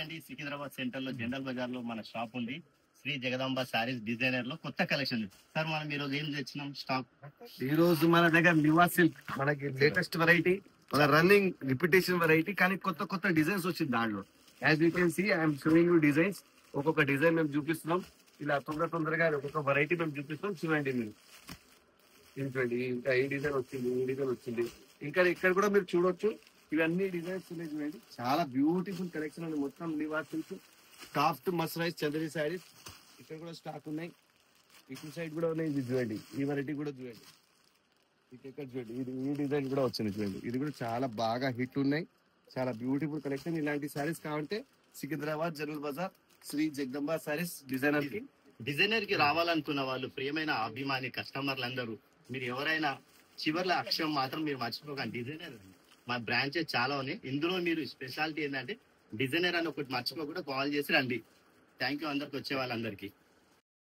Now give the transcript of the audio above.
అండి సికింద్రాబాద్ సెంటర్ లో జనరల్ బజార్ లో మన షాప్ ఉంది. శ్రీ జగదాంబ సారీస్ డిజైనర్ లో కొత్త కలెక్షన్. సార్ మనం ఈ రోజు ఏం తెచ్చినాం స్టాక్? ఈ రోజు మన దగ్గర నివా సిల్క్ మనకి లేటెస్ట్ వెరైటీ, మన రన్నింగ్ రిపిటేషన్ వెరైటీ, కానీ కొత్త కొత్త డిజైన్స్ వచ్చింది దాంట్లో. As you can see I'm showing you designs. ఒక్కొక్క డిజైన్ మేము చూపిస్తున్నాం. ఇలా తొందరగా ఒక్కొక్క వెరైటీ మేము చూపిస్తాం. చూడండి మీరు, చూడండి ఇంకా ఈ డిజైన్ వచ్చింది, ఈ డిజైన్ వచ్చింది. ఇంకా ఇక్కడ కూడా మీరు చూడొచ్చు, ఇవన్నీ డిజైన్స్ ఉన్నాయి. చూడండి చాలా బ్యూటిఫుల్ కలెక్షన్ అండి. మొత్తం నివా సిల్క్ సాఫ్ట్ మస్టరైజ్ చంద్రీ శారీస్ ఇక్కడ కూడా స్టాక్ ఉన్నాయి. ఇటు సైడ్ కూడా ఉన్నాయి. ఇది చూడండి, ఈ వెరైటీ కూడా చూడండి. ఇక్కడ చూడండి, ఇది ఈ డిజైన్ కూడా వచ్చింది. చూడండి ఇది కూడా చాలా బాగా హిట్ ఉన్నాయి. చాలా బ్యూటిఫుల్ కలెక్షన్. ఇలాంటి శారీస్ కావాలంటే సికింద్రాబాద్ జనరల్ బజార్ శ్రీ జగదంబ శారీస్ డిజైనర్ కి రావాలనుకున్న వాళ్ళు, ప్రియమైన అభిమాని కస్టమర్లు అందరూ, మీరు ఎవరైనా చివర్ల అక్షరం మాత్రం మీరు మర్చిపోకండి. డిజైనర్ మా బ్రాంచెస్ చాలా ఉన్నాయి. ఇందులో మీరు స్పెషాలిటీ ఏంటంటే డిజైనర్ అని ఒకటి మర్చిపోకుండా కాల్ చేసి రండి. థ్యాంక్ యూ అందరికి వచ్చే వాళ్ళందరికీ.